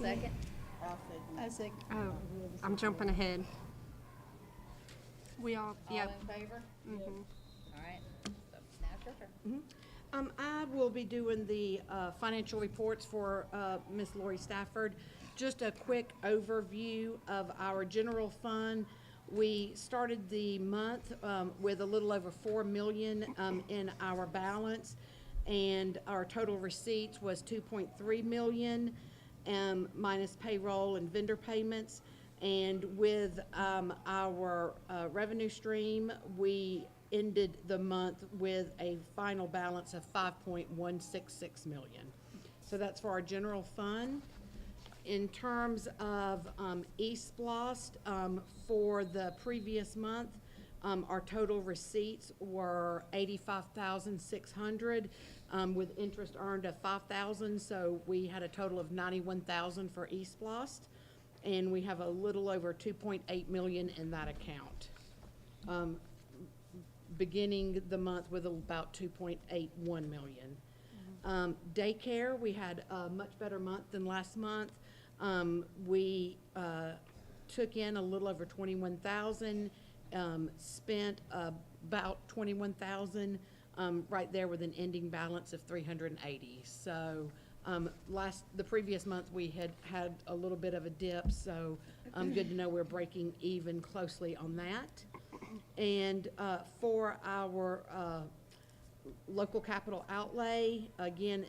Second? I say, Oh, I'm jumping ahead. We all, All yeah. in favor? All right, so now it's your turn. I will be doing the financial reports for Miss Lori Stafford. Just a quick overview of our general fund. We started the month with a little over 4 million in our balance, and our total receipts was 2.3 million, minus payroll and vendor payments. And with our revenue stream, we ended the month with a final balance of 5.166 million. So that's for our general fund. In terms of East Blast, for the previous month, our total receipts were 85,600, with interest earned of 5,000. So we had a total of 91,000 for East Blast, and we have a little over 2.8 million in that account. Beginning the month with about 2.81 million. Daycare, we had a much better month than last month. We took in a little over 21,000, spent about 21,000, right there with an ending balance of 380. So the previous month we had a little bit of a dip, so good to know we're breaking even closely on that. And for our local capital outlay, again,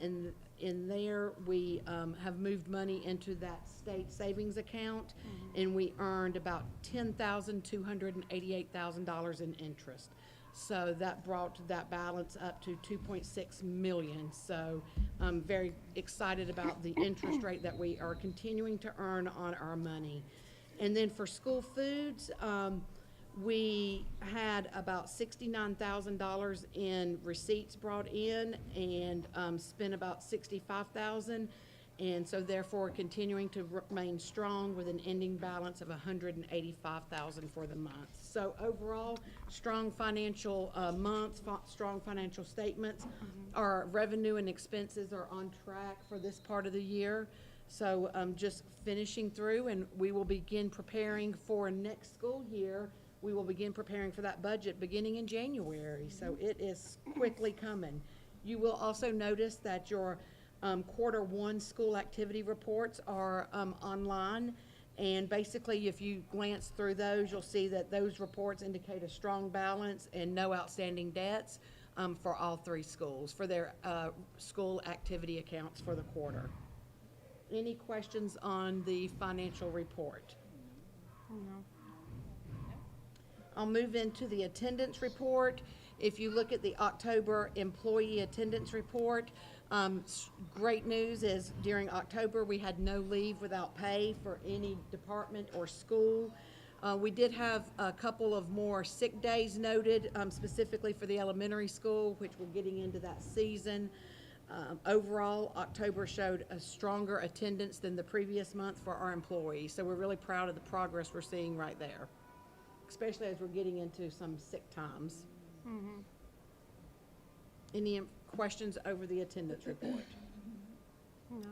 in there, we have moved money into that state savings account, and we earned about $10,288,000 in interest. So that brought that balance up to 2.6 million. So I'm very excited about the interest rate that we are continuing to earn on our money. And then for school foods, we had about $69,000 in receipts brought in, and spent about $65,000, and so therefore continuing to remain strong with an ending balance of $185,000 for the month. So overall, strong financial month, strong financial statements. Our revenue and expenses are on track for this part of the year. So just finishing through, and we will begin preparing for next school year. We will begin preparing for that budget beginning in January, so it is quickly coming. You will also notice that your Q1 school activity reports are online, and basically if you glance through those, you'll see that those reports indicate a strong balance and no outstanding debts for all three schools, for their school activity accounts for the quarter. Any questions on the financial report? No. I'll move into the attendance report. If you look at the October employee attendance report, great news is during October, we had no leave without pay for any department or school. We did have a couple of more sick days noted, specifically for the elementary school, which we're getting into that season. Overall, October showed a stronger attendance than the previous month for our employees. So we're really proud of the progress we're seeing right there, especially as we're getting into some sick times. Any questions over the attendance report? No.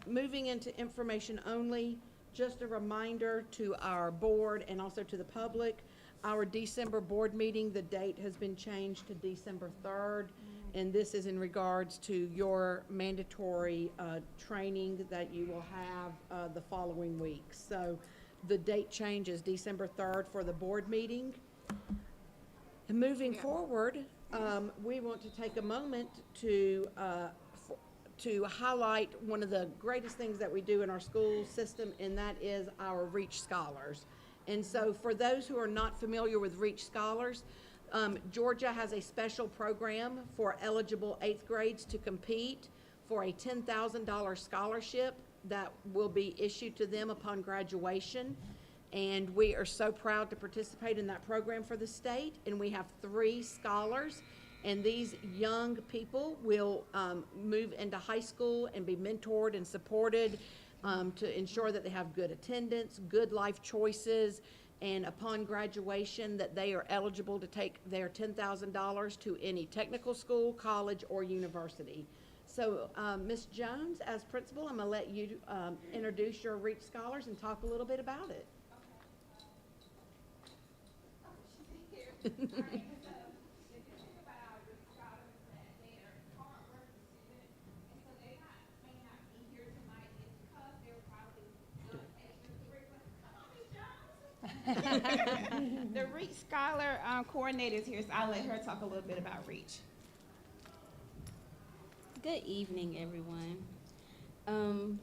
Moving into information only, just a reminder to our board and also to the public, our December board meeting, the date has been changed to December 3rd, and this is in regards to your mandatory training that you will have the following week. So the date change is December 3rd for the board meeting. And moving forward, we want to take a moment to highlight one of the greatest things that we do in our school system, and that is our Reach Scholars. And so for those who are not familiar with Reach Scholars, Georgia has a special program for eligible 8th grades to compete for a $10,000 scholarship that will be issued to them upon graduation. And we are so proud to participate in that program for the state. And we have 3 scholars, and these young people will move into high school and be mentored and supported to ensure that they have good attendance, good life choices, and upon graduation that they are eligible to take their $10,000 to any technical school, college, or university. So, Ms. Jones, as principal, I'm gonna let you, introduce your REACH scholars and talk a little bit about it. The REACH Scholar coordinator is here, so I'll let her talk a little bit about REACH. Good evening, everyone.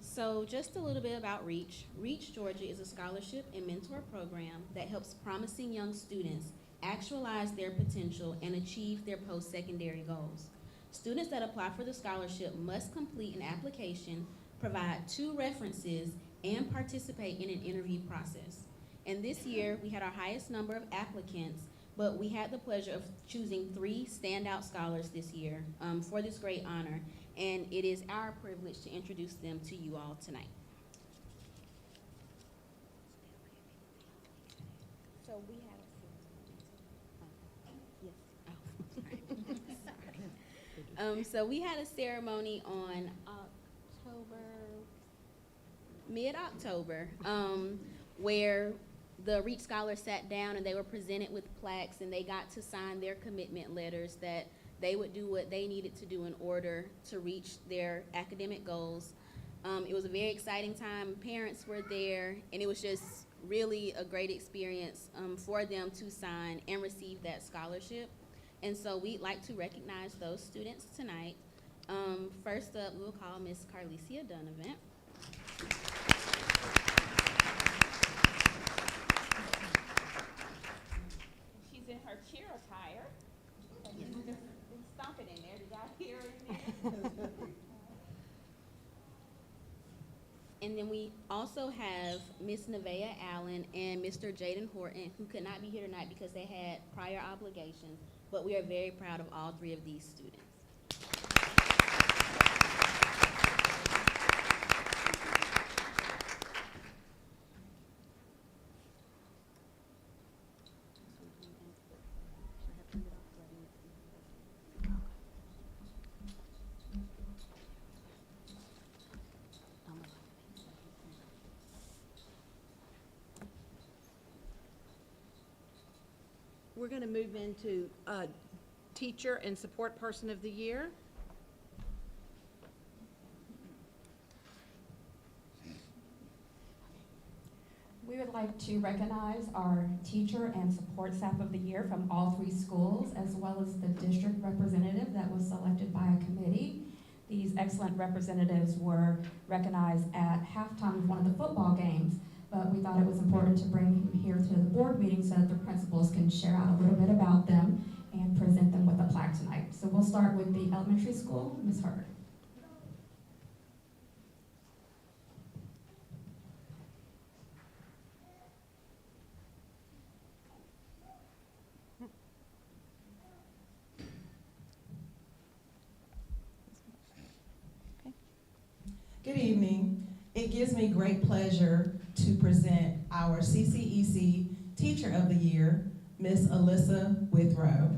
So just a little bit about REACH. REACH Georgia is a scholarship and mentor program that helps promising young students actualize their potential and achieve their post-secondary goals. Students that apply for the scholarship must complete an application, provide 2 references, and participate in an interview process. And this year, we had our highest number of applicants, but we had the pleasure of choosing 3 standout scholars this year for this great honor, and it is our privilege to introduce them to you all tonight. So we had so we had a ceremony on mid-October, where the REACH scholars sat down and they were presented with plaques, and they got to sign their commitment letters that they would do what they needed to do in order to reach their academic goals. It was a very exciting time. Parents were there, and it was just really a great experience for them to sign and receive that scholarship. And so we'd like to recognize those students tonight. First up, we'll call Miss Carlicia Donovan. She's in her cheer attire. Just stomping in there. Did y'all hear her in there? And then we also have Miss Nevaeh Allen and Mr. Jaden Horton, who could not be here tonight because they had prior obligations, but we are very proud of all 3 of these students. We're gonna move into, Teacher and Support Person of the Year. We would like to recognize our Teacher and Support Staff of the Year from all 3 schools, as well as the district representative that was selected by a committee. These excellent representatives were recognized at halftime of one of the football games, but we thought it was important to bring him here to the board meeting so that the principals can share out a little bit about them and present them with a plaque tonight. So we'll start with the elementary school, Ms. Hurd. Good evening. It gives me great pleasure to present our CCEC Teacher of the Year, Miss Alyssa Withrow.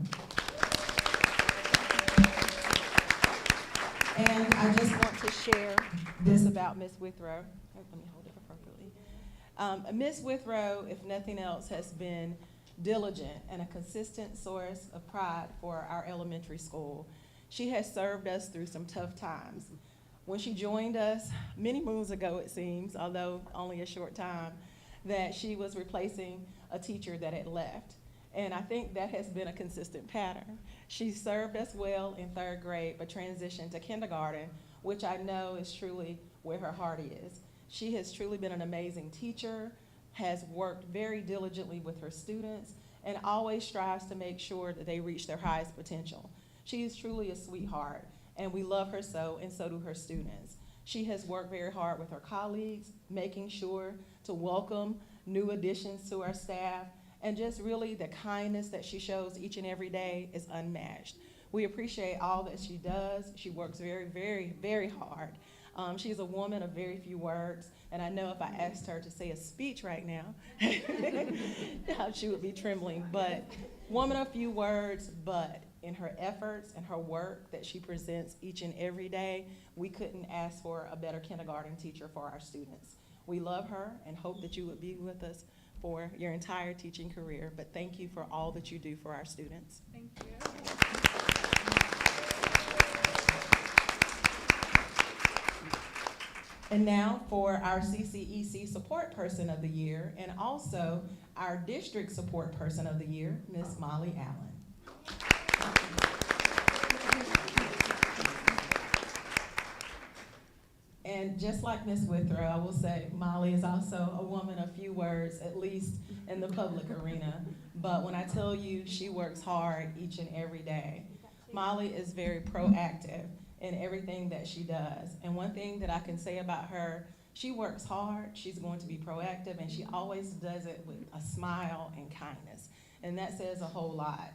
And I just want to share this about Miss Withrow. Let me hold it appropriately. Miss Withrow, if nothing else, has been diligent and a consistent source of pride for our elementary school. She has served us through some tough times. When she joined us, many moons ago it seems, although only a short time, that she was replacing a teacher that had left. And I think that has been a consistent pattern. She served us well in 3rd grade, but transitioned to kindergarten, which I know is truly where her heart is. She has truly been an amazing teacher, has worked very diligently with her students, and always strives to make sure that they reach their highest potential. She is truly a sweetheart, and we love her so, and so do her students. She has worked very hard with her colleagues, making sure to welcome new additions to our staff, and just really the kindness that she shows each and every day is unmatched. We appreciate all that she does. She works very, very, very hard. She's a woman of very few words, and I know if I asked her to say a speech right now, she would be trembling, but woman of few words, but in her efforts and her work that she presents each and every day. We couldn't ask for a better kindergarten teacher for our students. We love her and hope that you would be with us for your entire teaching career, but thank you for all that you do for our students. Thank you. And now for our CCEC Support Person of the Year, and also our District Support Person of the Year, Ms. Molly Allen. And just like Ms. Withrow, I will say Molly is also a woman of few words, at least in the public arena. But when I tell you she works hard each and every day, Molly is very proactive in everything that she does. And one thing that I can say about her, she works hard, she's going to be proactive, and she always does it with a smile and kindness. And that says a whole lot.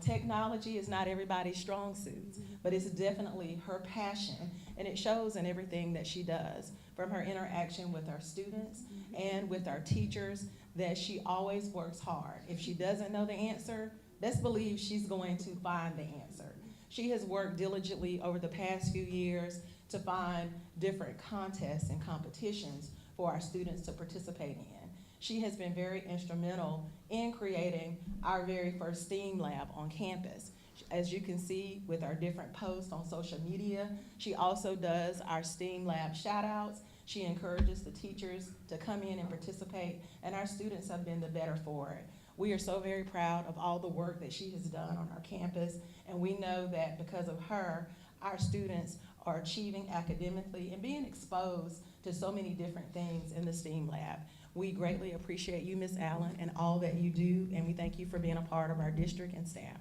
Technology is not everybody's strong suit, but it's definitely her passion, and it shows in everything that she does, from her interaction with our students and with our teachers, that she always works hard. If she doesn't know the answer, best believe she's going to find the answer. She has worked diligently over the past few years to find different contests and competitions for our students to participate in. She has been very instrumental in creating our very first STEAM lab on campus. As you can see with our different posts on social media, she also does our STEAM lab shout outs. She encourages the teachers to come in and participate, and our students have been the better for it. We are so very proud of all the work that she has done on our campus, and we know that because of her, our students are achieving academically and being exposed to so many different things in the STEAM lab. We greatly appreciate you, Ms. Allen, and all that you do, and we thank you for being a part of our district and staff.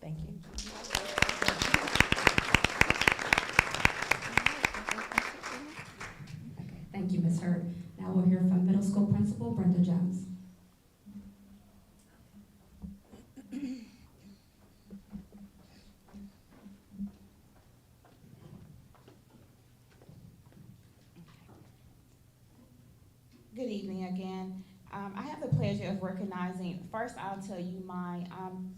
Thank you. Okay, thank you, Ms. Hurd. Now we'll hear from Middle School Principal Brenda Jones. Good evening again. I have the pleasure of recognizing, first I'll tell you my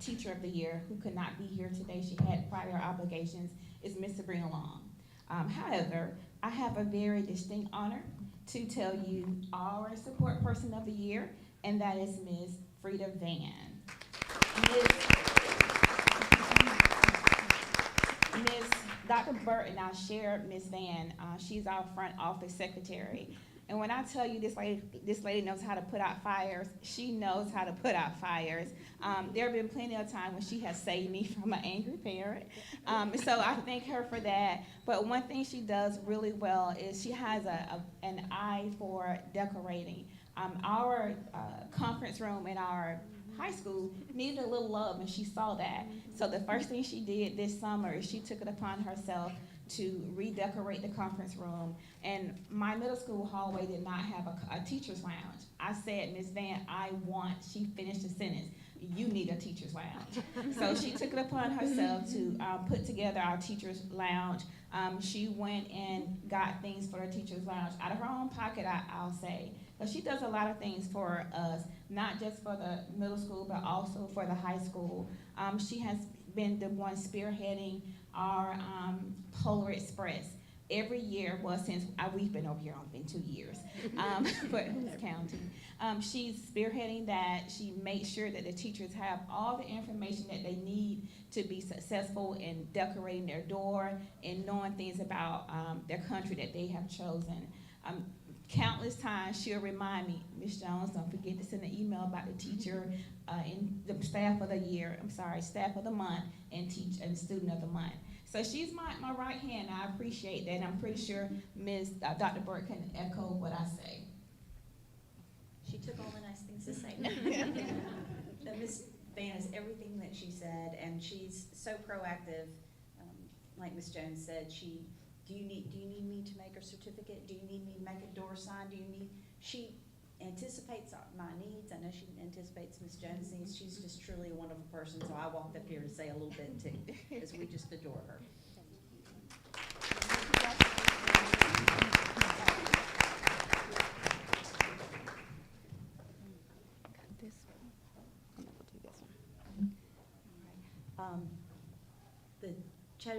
teacher of the year who could not be here today. She had prior obligations, is Miss Sabrina Long. However, I have a very distinct honor to tell you our support person of the year, and that is Ms. Frida Van. Ms. Dr. Burt and I share Ms. Van. She's our front office secretary. And when I tell you this lady knows how to put out fires, she knows how to put out fires. There have been plenty of times when she has saved me from an angry parent. So I thank her for that. But one thing she does really well is she has an eye for decorating. Our conference room in our high school needed a little love, and she saw that. So the first thing she did this summer is she took it upon herself to redecorate the conference room. And my middle school hallway did not have a teacher's lounge. I said, Ms. Van, she finished the sentence, you need a teacher's lounge. So she took it upon herself to put together our teacher's lounge. She went and got things for the teacher's lounge out of her own pocket, I'll say. But she does a lot of things for us, not just for the middle school, but also for the high school. She has been the one spearheading our Polar Express. Every year, well, since we've been over here, only been 2 years, but who's counting? She's spearheading that. She makes sure that the teachers have all the information that they need to be successful in decorating their door and knowing things about their country that they have chosen. Countless times she'll remind me, Ms. Jones, don't forget to send an email about the teacher and the staff of the year, staff of the month, and student of the month. So she's my right hand. I appreciate that, and I'm pretty sure Dr. Burke can echo what I say. She took all the nice things to say. Ms. Van is everything that she said, and she's so proactive. Like Ms. Jones said, do you need me to make a certificate? Do you need me to make a door sign? She anticipates my needs. I know she anticipates Ms. Jones' needs. She's just truly a wonderful person, so I walked up here to say a little bit too, because we just adore her.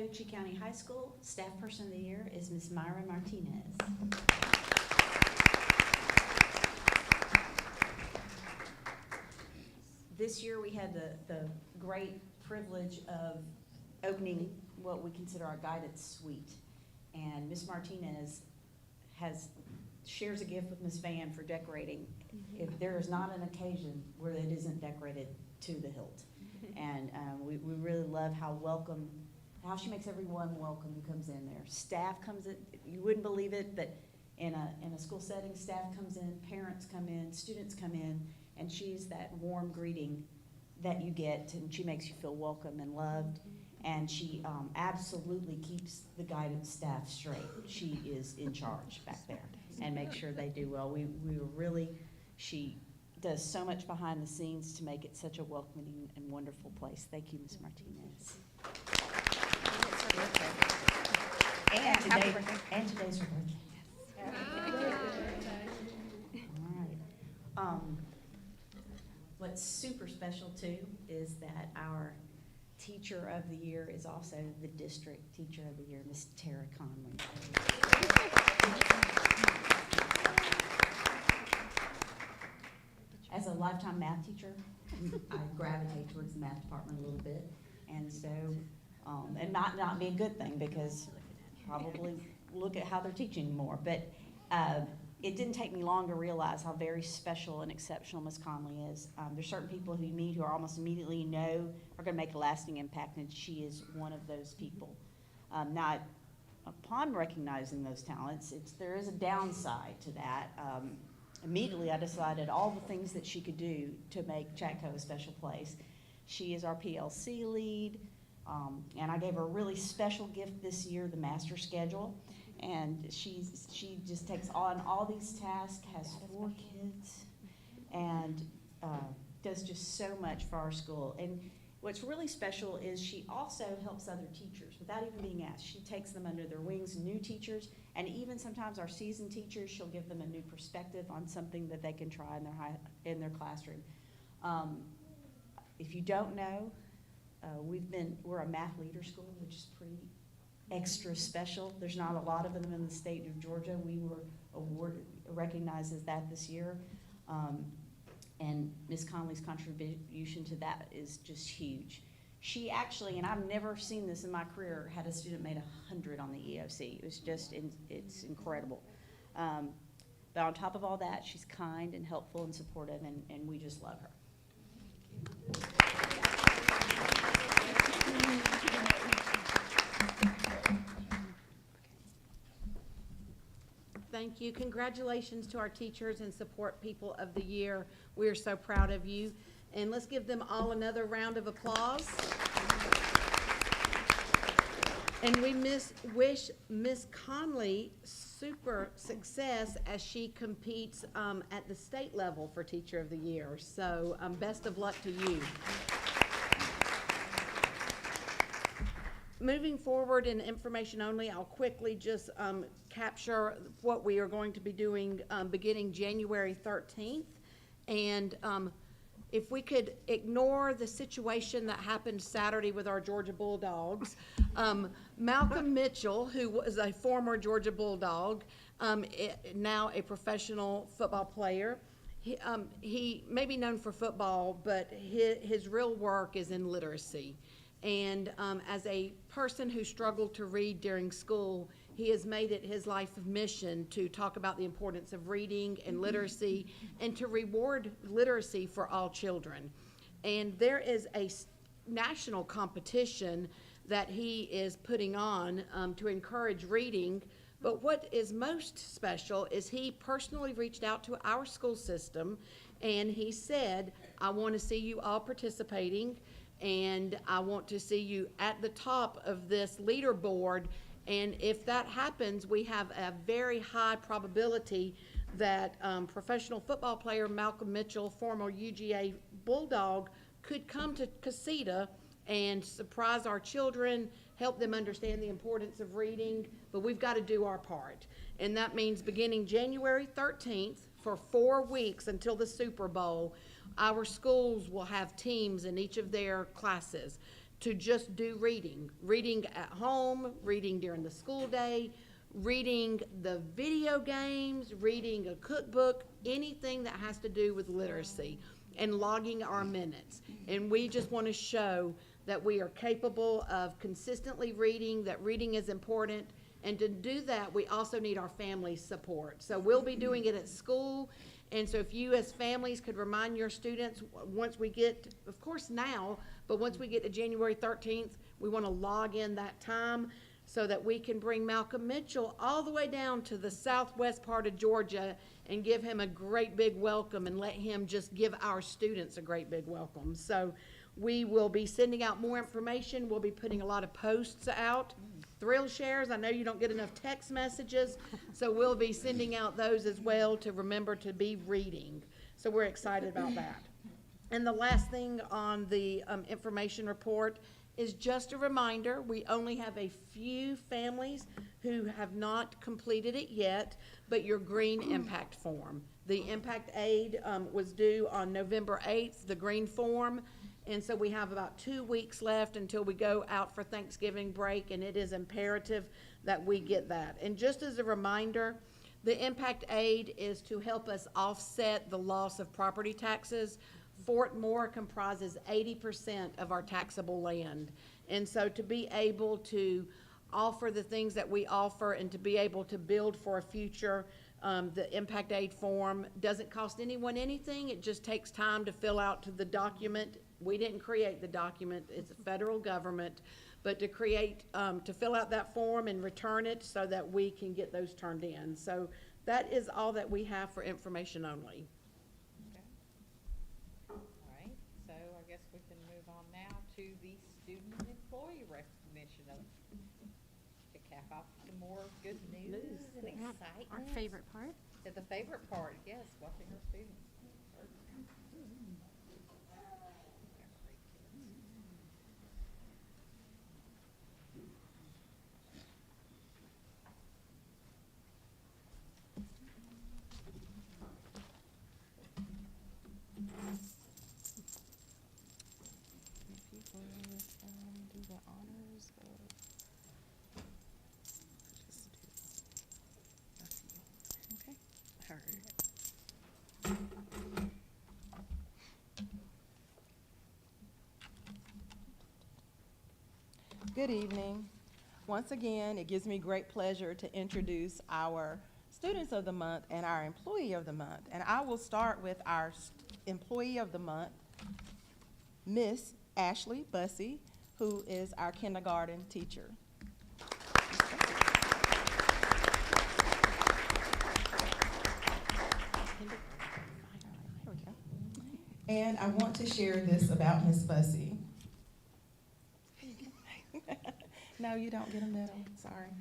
Chattahoochee County High School, Staff Person of the Year is Ms. Myra Martinez. This year, we had the great privilege of opening what we consider our guidance suite. And Ms. Martinez shares a gift with Ms. Van for decorating. If there is not an occasion where it isn't decorated to the hilt. And we really love how she makes everyone welcome who comes in there. Staff comes in, you wouldn't believe it, but in a school setting, staff comes in, parents come in, students come in, and she's that warm greeting that you get, and she makes you feel welcome and loved. And she absolutely keeps the guidance staff straight. She is in charge back there and makes sure they do well. She does so much behind the scenes to make it such a welcoming and wonderful place. Thank you, Ms. Martinez. And today's her birthday. All right. What's super special too is that our Teacher of the Year is also the District Teacher of the Year, Ms. Tara Conley. As a lifetime math teacher, I gravitate towards the math department a little bit, and so, and not be a good thing because probably look at how they're teaching more, but it didn't take me long to realize how very special and exceptional Ms. Conley is. There's certain people who you meet who are almost immediately know are going to make a lasting impact, and she is one of those people. Now, upon recognizing those talents, there is a downside to that. Immediately, I decided all the things that she could do to make Chatco a special place. She is our PLC lead, and I gave her a really special gift this year, the master schedule. And she just takes on all these tasks, has 4 kids, and does just so much for our school. And what's really special is she also helps other teachers without even being asked. She takes them under their wings, new teachers, and even sometimes our seasoned teachers, she'll give them a new perspective on something that they can try in their classroom. If you don't know, we're a math leader school, which is pretty extra special. There's not a lot of them in the state of Georgia. We were recognized as that this year. And Ms. Conley's contribution to that is just huge. She actually, and I've never seen this in my career, had a student made 100 on the EOC. It was just, it's incredible. But on top of all that, she's kind and helpful and supportive, and we just love her. Thank you. Congratulations to our teachers and support people of the year. We are so proud of you. And let's give them all another round of applause. And we wish Miss Conley super success as she competes at the state level for Teacher of the Year. So best of luck to you. Moving forward in information only, I'll quickly just capture what we are going to be doing beginning January 13th. And if we could ignore the situation that happened Saturday with our Georgia Bulldogs, Malcolm Mitchell, who was a former Georgia Bulldog, now a professional football player, he may be known for football, but his real work is in literacy. And as a person who struggled to read during school, he has made it his life mission to talk about the importance of reading and literacy and to reward literacy for all children. And there is a national competition that he is putting on to encourage reading. But what is most special is he personally reached out to our school system and he said, I want to see you all participating. And I want to see you at the top of this leaderboard. And if that happens, we have a very high probability that professional football player Malcolm Mitchell, former UGA Bulldog, could come to Casita and surprise our children, help them understand the importance of reading. But we've got to do our part. And that means beginning January 13th for 4 weeks until the Super Bowl, our schools will have teams in each of their classes to just do reading. Reading at home, reading during the school day, reading the video games, reading a cookbook, anything that has to do with literacy, and logging our minutes. And we just want to show that we are capable of consistently reading, that reading is important. And to do that, we also need our family's support. So we'll be doing it at school. And so if you as families could remind your students, once we get, of course now, but once we get to January 13th, we want to log in that time so that we can bring Malcolm Mitchell all the way down to the southwest part of Georgia and give him a great big welcome and let him just give our students a great big welcome. So we will be sending out more information. We'll be putting a lot of posts out. Thrill shares, I know you don't get enough text messages, so we'll be sending out those as well to remember to be reading. So we're excited about that. And the last thing on the information report is just a reminder, we only have a few families who have not completed it yet, but your green impact form. The impact aid was due on November 8th, the green form. And so we have about 2 weeks left until we go out for Thanksgiving break, and it is imperative that we get that. And just as a reminder, the impact aid is to help us offset the loss of property taxes. Fort Moore comprises 80% of our taxable land. And so to be able to offer the things that we offer and to be able to build for a future, the impact aid form doesn't cost anyone anything. It just takes time to fill out the document. We didn't create the document, it's the federal government, but to create, to fill out that form and return it so that we can get those turned in. So that is all that we have for information only. Okay. All right, so I guess we can move on now to the student and employee recognition to cap off some more good news and excitement. Our favorite part. The favorite part, yes, watching our students. Do the honors of okay. All right. Good evening. Once again, it gives me great pleasure to introduce our Students of the Month and our Employee of the Month. And I will start with our Employee of the Month, Miss Ashley Bussey, who is our kindergarten teacher. And I want to share this about Miss Bussey. No, you don't get a medal, sorry.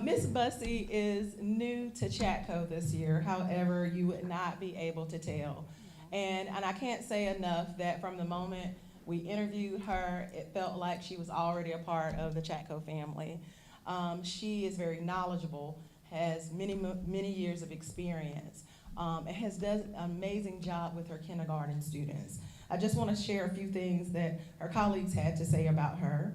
Miss Bussey is new to Chatco this year, however, you would not be able to tell. And I can't say enough that from the moment we interviewed her, it felt like she was already a part of the Chatco family. She is very knowledgeable, has many years of experience, and has done an amazing job with her kindergarten students. I just want to share a few things that her colleagues had to say about her.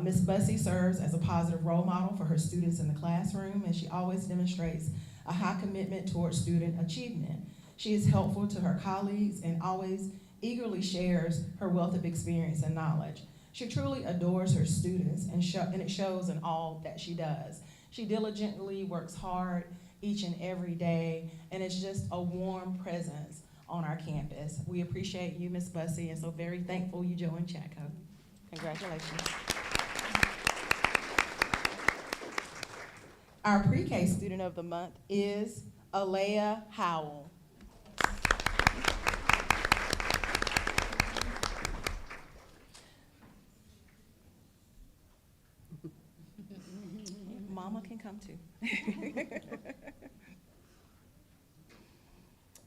Ms. Bussey serves as a positive role model for her students in the classroom, and she always demonstrates a high commitment towards student achievement. She is helpful to her colleagues and always eagerly shares her wealth of experience and knowledge. She truly adores her students, and it shows in all that she does. She diligently works hard each and every day, and it's just a warm presence on our campus. We appreciate you, Ms. Bussey, and so very thankful you joined Chatco. Congratulations. Our pre-K student of the month is Alea Howell. Mama can come too.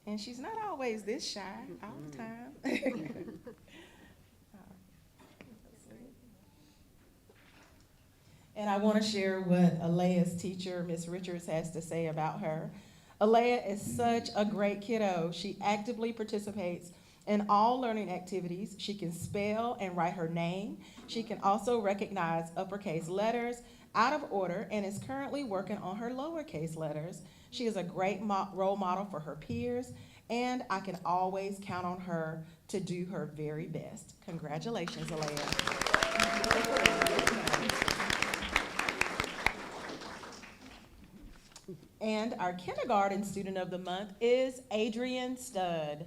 And she's not always this shy all the time. And I want to share what Alea's teacher, Ms. Richards, has to say about her. Alea is such a great kiddo. She actively participates In all learning activities, she can spell and write her name. She can also recognize uppercase letters out of order and is currently working on her lowercase letters. She is a great role model for her peers, and I can always count on her to do her very best. Congratulations, Alea. And our kindergarten student of the month is Adrian Studd.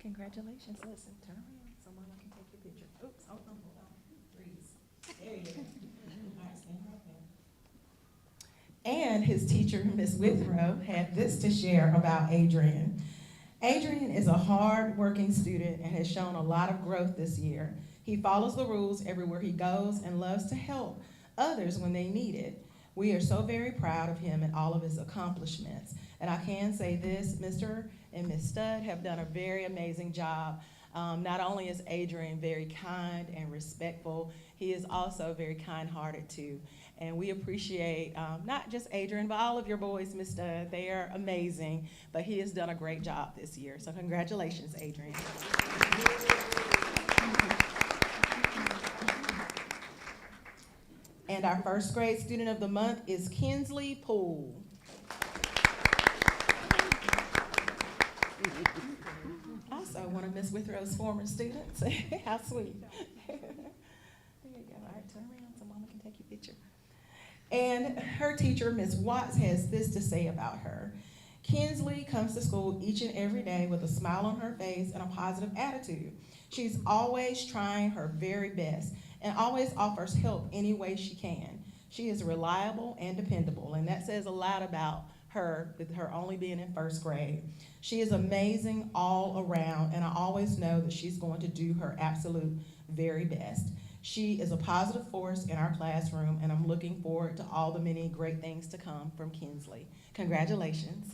Congratulations. Listen, turn around so Mama can take your picture. Oops, hold on. Freeze. There you go. All right, stand right there. And his teacher, Miss Withrow, had this to share about Adrian. Adrian is a hard-working student and has shown a lot of growth this year. He follows the rules everywhere he goes and loves to help others when they need it. We are so very proud of him and all of his accomplishments. And I can say this, Mr. and Ms. Studd have done a very amazing job. Not only is Adrian very kind and respectful, he is also very kind-hearted too. And we appreciate not just Adrian, but all of your boys, Ms. Studd. They are amazing, but he has done a great job this year. So congratulations, Adrian. And our first grade student of the month is Kinsley Poole. Also one of Ms. Withrow's former students. How sweet. There you go. All right, turn around so Mama can take your picture. And her teacher, Ms. Watts, has this to say about her. Kinsley comes to school each and every day with a smile on her face and a positive attitude. She's always trying her very best and always offers help any way she can. She is reliable and dependable, and that says a lot about her, with her only being in first grade. She is amazing all around, and I always know that she's going to do her absolute very best. She is a positive force in our classroom, and I'm looking forward to all the many great things to come from Kinsley. Congratulations.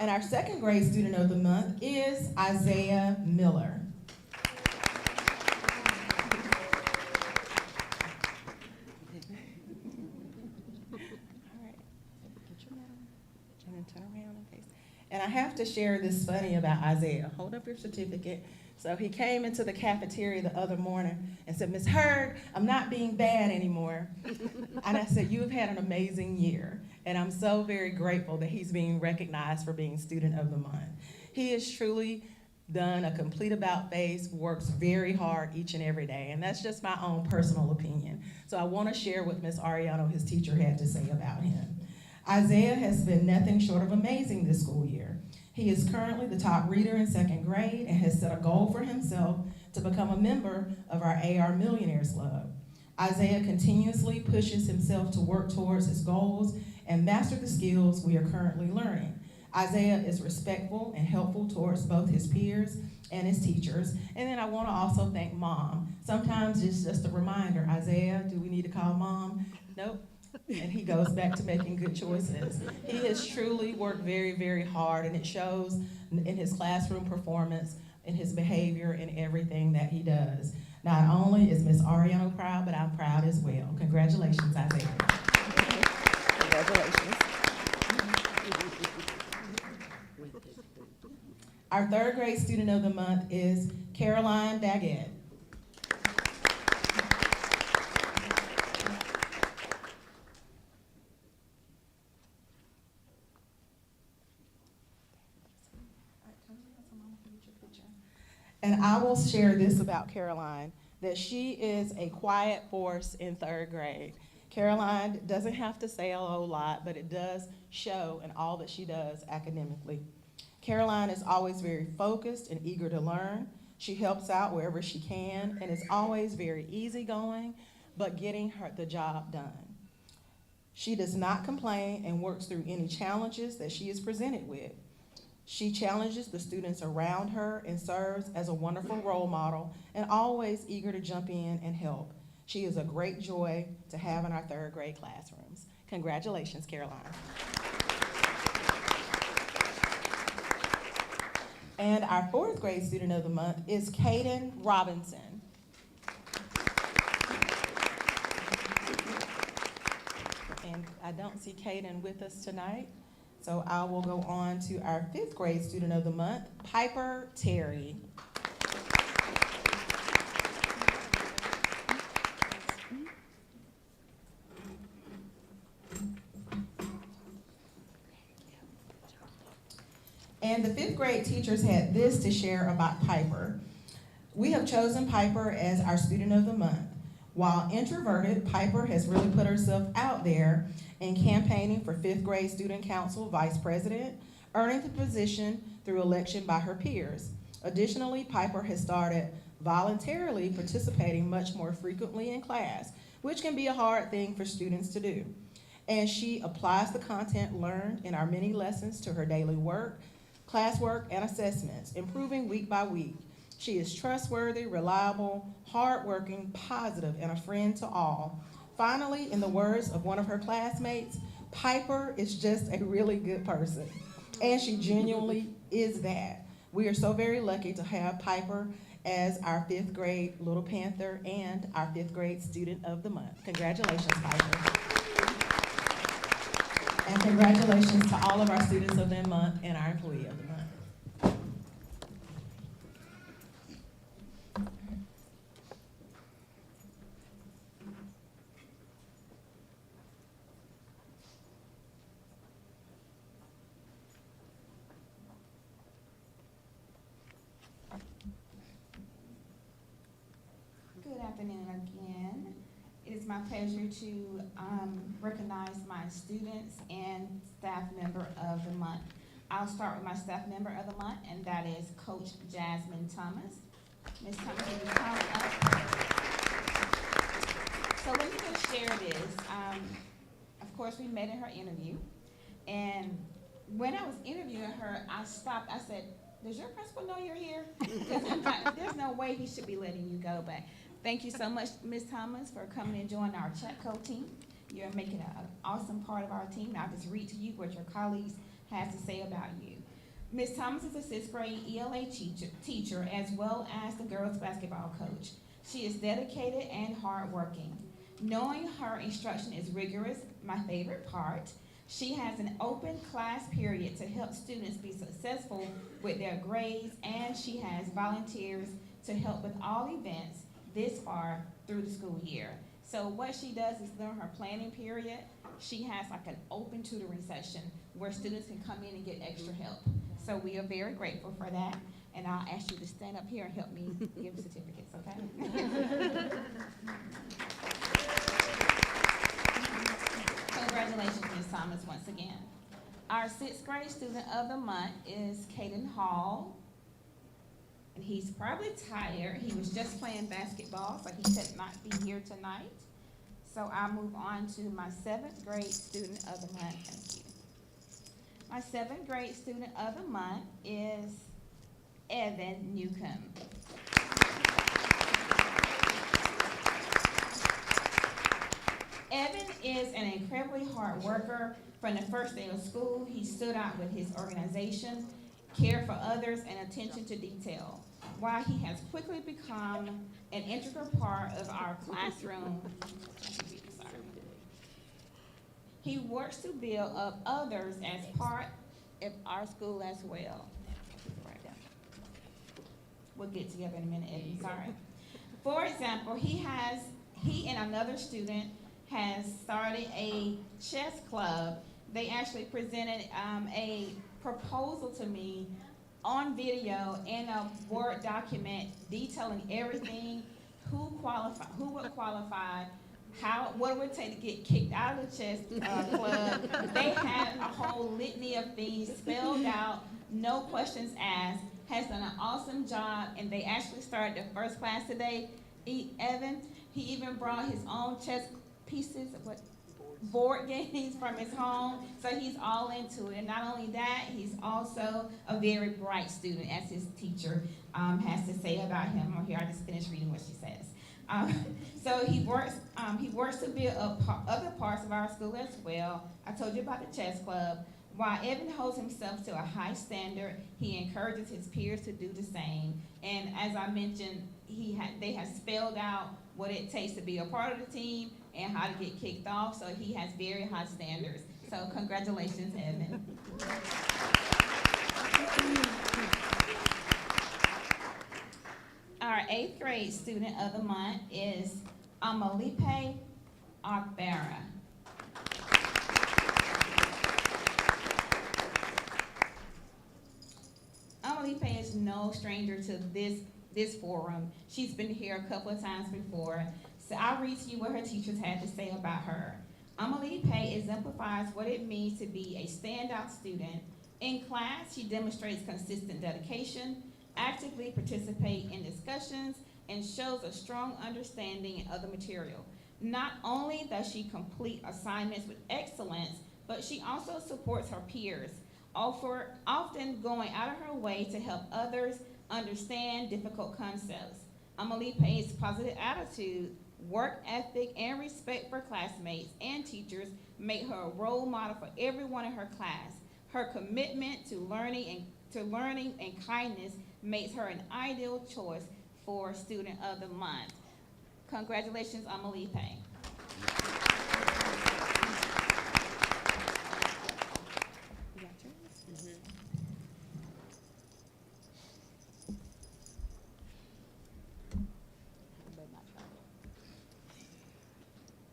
And our second grade student of the month is Isaiah Miller. And I have to share this funny about Isaiah. Hold up your certificate. So he came into the cafeteria the other morning and said, "Miss Hurd, I'm not being bad anymore." And I said, "You have had an amazing year." And I'm so very grateful that he's being recognized for being Student of the Month. He has truly done a complete about face, works very hard each and every day. And that's just my own personal opinion. So I want to share what Ms. Ariano, his teacher, had to say about him. Isaiah has been nothing short of amazing this school year. He is currently the top reader in second grade and has set a goal for himself to become a member of our AR Millionaires Club. Isaiah continuously pushes himself to work towards his goals and master the skills we are currently learning. Isaiah is respectful and helpful towards both his peers and his teachers. And then I want to also thank Mom. Sometimes it's just a reminder, Isaiah, do we need to call Mom? Nope. And he goes back to making good choices. He has truly worked very, very hard, and it shows in his classroom performance, in his behavior, in everything that he does. Not only is Ms. Ariano proud, but I'm proud as well. Congratulations, Isaiah. Congratulations. Our third grade student of the month is Caroline Daggett. And I will share this about Caroline, that she is a quiet force in third grade. Caroline doesn't have to say a whole lot, but it does show in all that she does academically. Caroline is always very focused and eager to learn. She helps out wherever she can and is always very easygoing, but getting the job done. She does not complain and works through any challenges that she is presented with. She challenges the students around her and serves as a wonderful role model and always eager to jump in and help. She is a great joy to have in our third grade classrooms. Congratulations, Caroline. And our 4th grade student of the month is Caden Robinson. And I don't see Caden with us tonight, so I will go on to our 5th grade student of the month, Piper Terry. And the 5th grade teachers had this to share about Piper. We have chosen Piper as our student of the month. While introverted, Piper has really put herself out there in campaigning for 5th grade student council vice president, earning the position through election by her peers. Additionally, Piper has started voluntarily participating much more frequently in class, which can be a hard thing for students to do. And she applies the content learned in our many lessons to her daily work, classwork, and assessments, improving week by week. She is trustworthy, reliable, hardworking, positive, and a friend to all. Finally, in the words of one of her classmates, Piper is just a really good person, and she genuinely is that. We are so very lucky to have Piper as our 5th grade Little Panther and our 5th grade Student of the Month. Congratulations, Piper. And congratulations to all of our Students of the Month and our Employee of the Month. Good afternoon again. It is my pleasure to recognize my students and staff member of the month. I'll start with my staff member of the month, and that is Coach Jasmine Thomas. Ms. Thomas, will you come up? So let me just share this. Of course, we met in her interview, and when I was interviewing her, I stopped. I said, "Does your principal know you're here?" There's no way he should be letting you go, but thank you so much, Ms. Thomas, for coming and joining our Chetco team. You're making an awesome part of our team. I'll just read to you what your colleagues have to say about you. Ms. Thomas is a 6th grade ELA teacher as well as the girls basketball coach. She is dedicated and hardworking. Knowing her instruction is rigorous, my favorite part. She has an open class period to help students be successful with their grades, and she has volunteers to help with all events this far through the school year. So what she does is during her planning period, she has like an open tutoring session where students can come in and get extra help. So we are very grateful for that. And I'll ask you to stand up here and help me give the certificates, okay? Congratulations, Ms. Thomas, once again. Our 6th grade student of the month is Caden Hall. And he's probably tired. He was just playing basketball, so he could not be here tonight. So I'll move on to my 7th grade student of the month. Thank you. My 7th grade student of the month is Evan Newcomb. Evan is an incredibly hard worker. From the first day of school, he stood out with his organization, care for others, and attention to detail. While he has quickly become an integral part of our classroom, he works to build up others as part of our school as well. We'll get together in a minute, Evan, sorry. For example, he and another student has started a chess club. They actually presented a proposal to me on video in a Word document detailing everything, who would qualify, what it would take to get kicked out of the chess club. They had a whole litany of things spelled out, no questions asked, has done an awesome job, and they actually started their first class today. Evan, he even brought his own chess pieces, board games from his home, so he's all into it. And not only that, he's also a very bright student, as his teacher has to say about him. Or here, I just finished reading what she says. So he works to build up other parts of our school as well. I told you about the chess club. While Evan holds himself to a high standard, he encourages his peers to do the same. And as I mentioned, they have spelled out what it takes to be a part of the team and how to get kicked off, so he has very high standards. So congratulations, Evan. Our 8th grade student of the month is Amalipe Akbara. Amalipe is no stranger to this forum. She's been here a couple of times before, so I'll read to you what her teachers had to say about her. Amalipe exemplifies what it means to be a standout student. In class, she demonstrates consistent dedication, actively participate in discussions, and shows a strong understanding of the material. Not only does she complete assignments with excellence, but she also supports her peers, often going out of her way to help others understand difficult concepts. Amalipe's positive attitude, work ethic, and respect for classmates and teachers make her a role model for everyone in her class. Her commitment to learning and kindness makes her an ideal choice for Student of the Month. Congratulations, Amalipe. You got yours?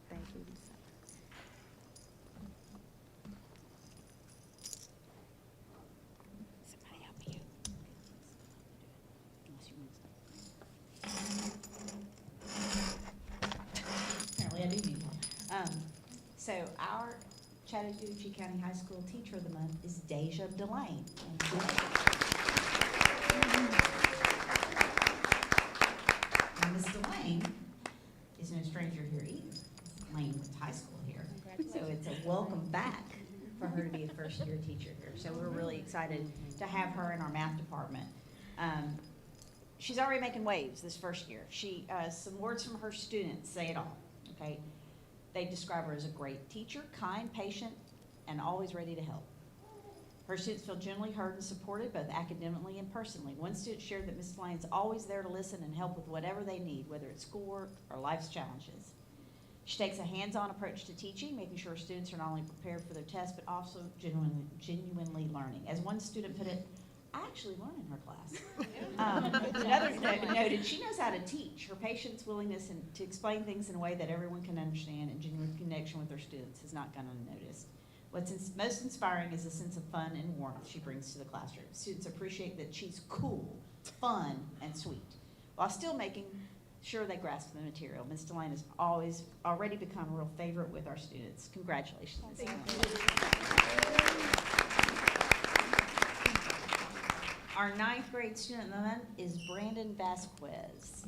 Thank you. Somebody help me. Apparently I do need one. So our Chattahoochee County High School Teacher of the Month is Deja Delane. Now, Miss Delane is no stranger here either. Delane went to high school here. So it's a welcome back for her to be a first-year teacher here. So we're really excited to have her in our math department. She's already making waves this first year. Some words from her students say it all, okay? They describe her as a great teacher, kind, patient, and always ready to help. Her students feel generally heard and supported, both academically and personally. One student shared that Ms. Delane's always there to listen and help with whatever they need, whether it's schoolwork or life's challenges. She takes a hands-on approach to teaching, making sure her students are not only prepared for their tests, but also genuinely learning. As one student put it, I actually learn in her class. Another noted, she knows how to teach. Her patience, willingness, and to explain things in a way that everyone can understand, and genuine connection with her students has not gone unnoticed. What's most inspiring is the sense of fun and warmth she brings to the classroom. Students appreciate that she's cool, fun, and sweet, while still making sure they grasp the material. Ms. Delane has already become a real favorite with our students. Congratulations, Ms. Delane. Our 9th grade student of the month is Brandon Vasquez.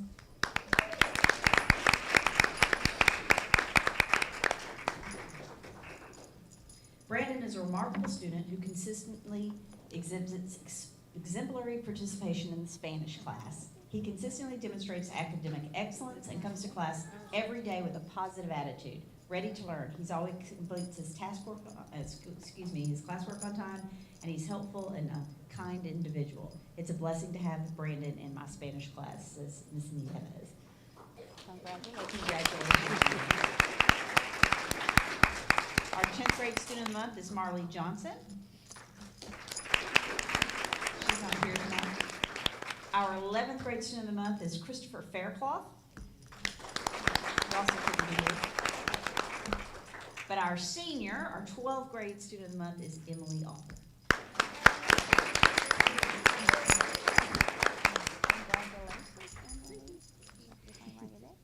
Brandon is a remarkable student who consistently exhibits exemplary participation in the Spanish class. He consistently demonstrates academic excellence and comes to class every day with a positive attitude, ready to learn. He's always completes his his classwork on time, and he's helpful and a kind individual. It's a blessing to have Brandon in my Spanish class, says Ms. Nieves. Congratulations. Our 10th grade student of the month is Marley Johnson. She's not here tonight. Our 11th grade student of the month is Christopher Faircloth. He also couldn't be here. But our senior, our 12th grade student of the month is Emily Alter.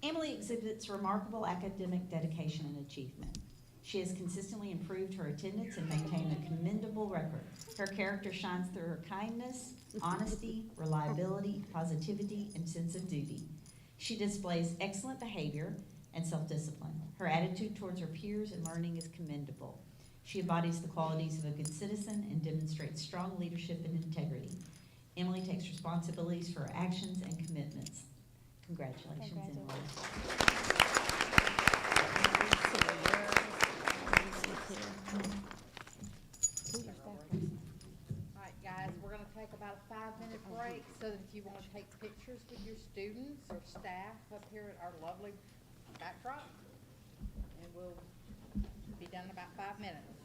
Emily exhibits remarkable academic dedication and achievement. She has consistently improved her attendance and maintained a commendable record. Her character shines through her kindness, honesty, reliability, positivity, and sense of duty. She displays excellent behavior and self-discipline. Her attitude towards her peers and learning is commendable. She embodies the qualities of a good citizen and demonstrates strong leadership and integrity. Emily takes responsibilities for her actions and commitments. Congratulations, Emily. so that if you want to take pictures with your students or staff up here at our lovely backdrop, and we'll be done in about 5 minutes.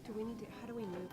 Do we need to, how do we move?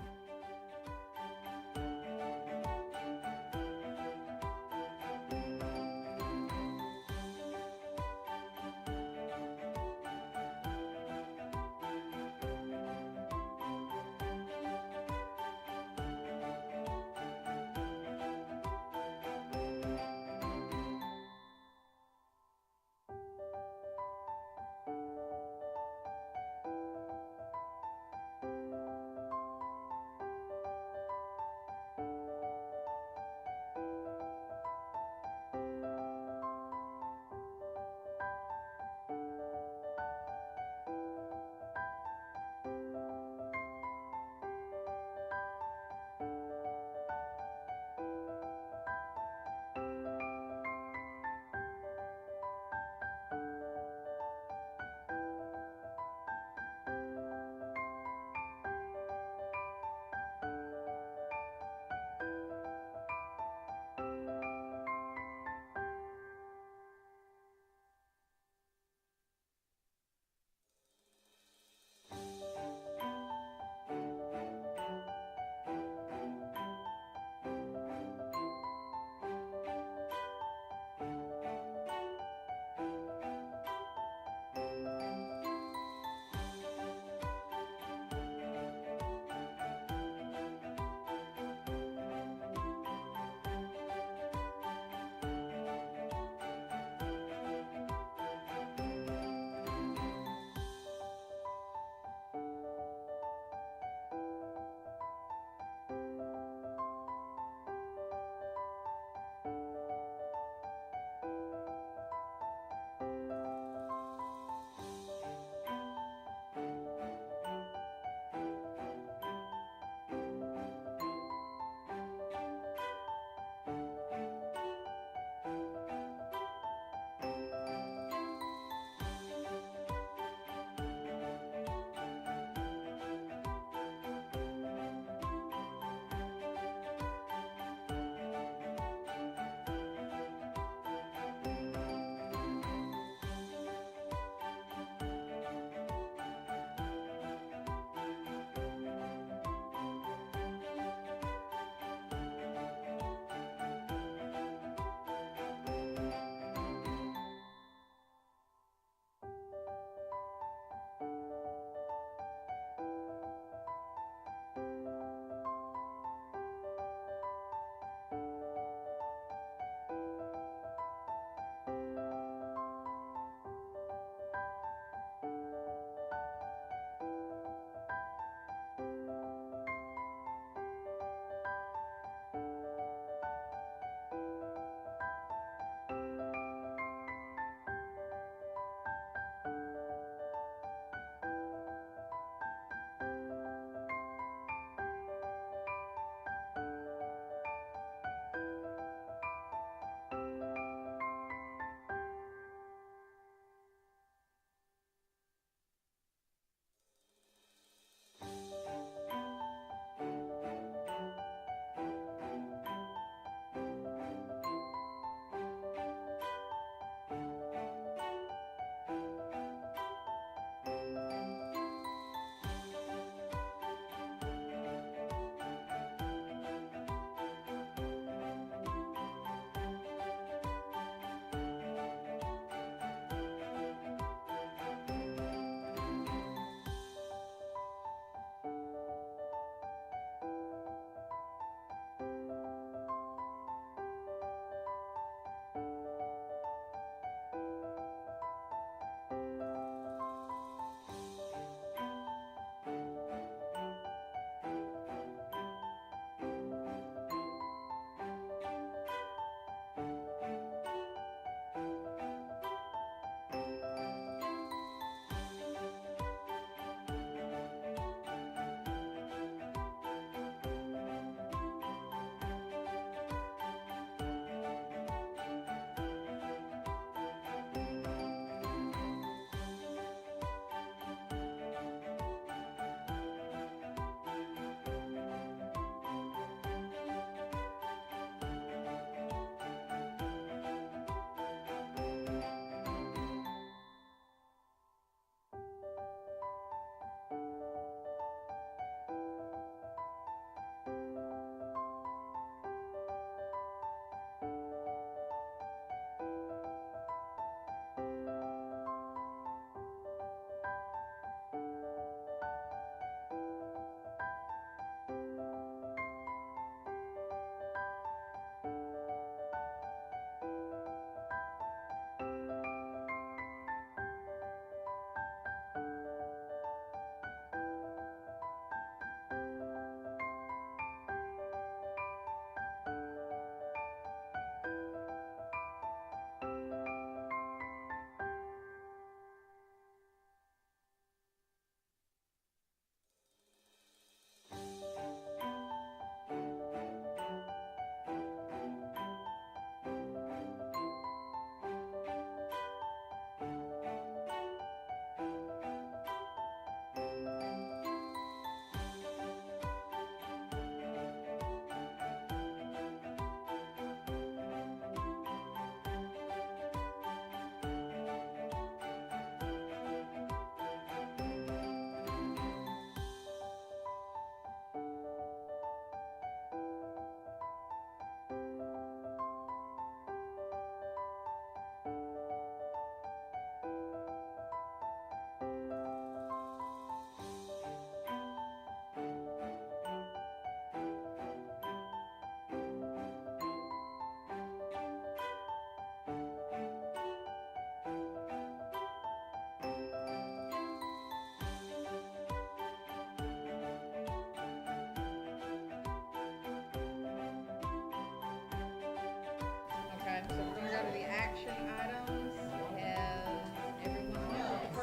go to the action items.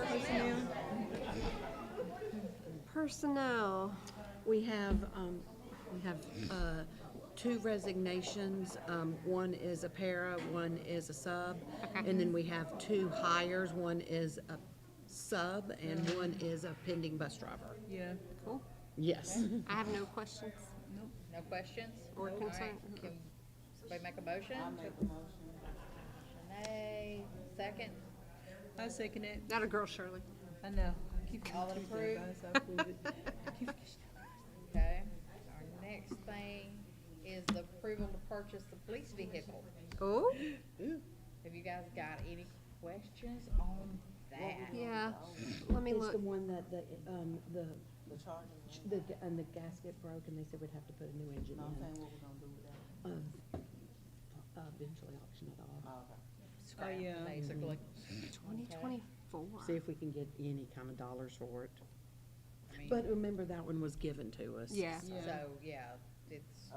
Has everyone? Personnel. We have, two resignations. One is a para, one is a sub. And then we have two hires. One is a sub and one is a pending bus driver. Yeah. Cool. Yes. I have no questions. No questions? Or All right, concern. Can somebody make a motion? I'll make a motion. Shanae, second. I second it. Not a girl, Shirley. I know. All approved? approved. Okay. Our next thing is the approval to purchase the police vehicle. Oh, Have you guys got any questions on that? yeah. Let me It's look. the one that and the gasket broke and they said we'd have to put a new engine in. Eventually auction it off. Scrap, yeah. basically. 2024. See if we can get any kind of dollars for it. I mean, But remember, that one was given to us. Yeah. So, yeah, it's,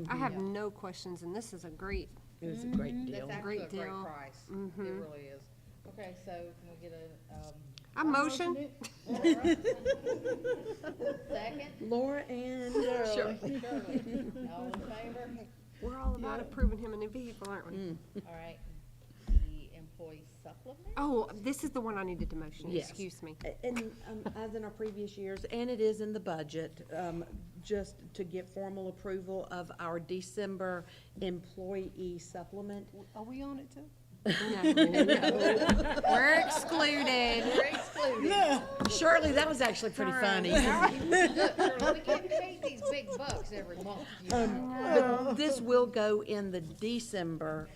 I have no questions, and this is a great, It was a great deal. that's actually a Great great deal. price. It Mhm. really is. Okay, so can we get I motion. second? Laura and Shirley. All in favor? We're all about approving him a new vehicle, aren't we? All right. The employee supplement? Oh, this is the one I needed to motion. Yes. Excuse me. And as in our previous years, and it is in the budget, just to get formal approval of our December employee supplement. Are we on it too? We're excluded. We're excluded. Shirley, that was actually pretty funny. Look, Shirley, we get paid these big bucks every month, you know. But this will go in the December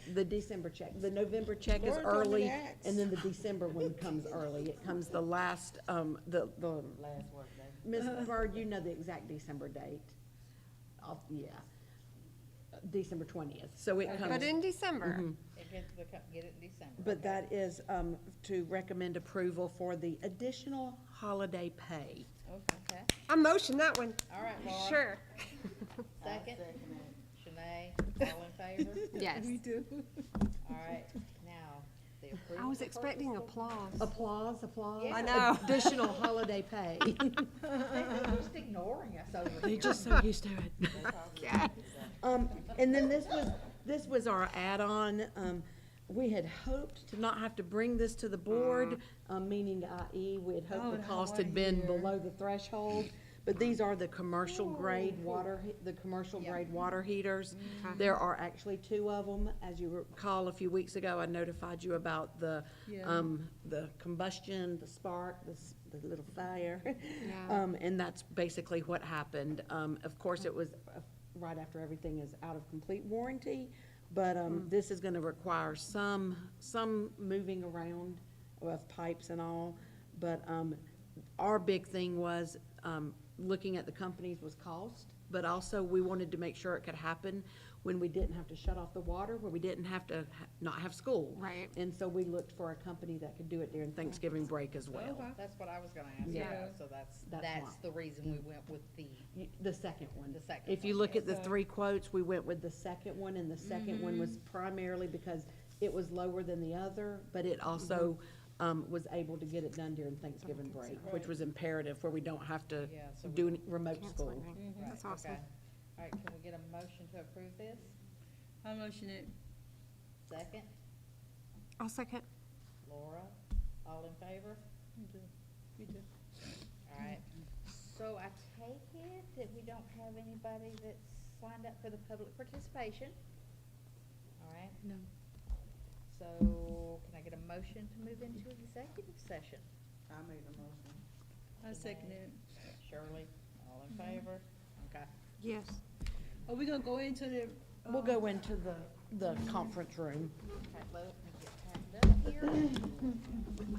check. The November check is early, and then the December one comes early. It comes the last, the. Last work day. Ms. Bird, you know the exact December date. Yeah. December 20th, so it comes. But in December. It gets get it in December. But that is, to recommend approval for the additional holiday pay. Okay, I motion that one. all right, Laura. Sure. Second? Shanae, all in favor? Yes. All right, now, the approval. I was to expecting purchase applause. Applause. Yeah. I know. Additional holiday pay. They're just ignoring us over They're here. just so used to it. Yeah. And then this was our add-on. We had hoped to not have to bring this to the board, meaning i.e. we had hoped the cost had been below the threshold. But these are the commercial grade water heaters. There are actually two of them. As you recall, a few weeks ago, I notified you about the combustion, the spark, the little fire. Yeah. And that's basically what happened. Of course, it was right after everything is out of complete warranty, but this is gonna require some moving around of pipes and all. But our big thing was looking at the companies was cost, but also we wanted to make sure it could happen when we didn't have to shut off the water, where we didn't have to not have school. Right. And so we looked for a company that could do it during Thanksgiving break as well. That's what I was gonna ask, Yeah. so that's That's why. the reason we went with the The second one. The second If you one, look at the yes. three quotes, we went with the second one, and the second one was primarily because it was lower than the other, but it also was able to get it done during Thanksgiving break, which was imperative, where we don't have to Yeah, so we- do any remote Cancel school. everything. Right, That's awesome. okay. All right, can we get a motion to approve this? I motion it. Second, I'll second. Laura, all in favor? You do. All right, so I take it that we don't have anybody that's signed up for the public participation? All right? No. So, can I get a motion to move into executive session? I second it. Shirley, all in favor? Okay. Yes. Are we gonna go into the? We'll go into the conference room. Okay, let me get tagged up here.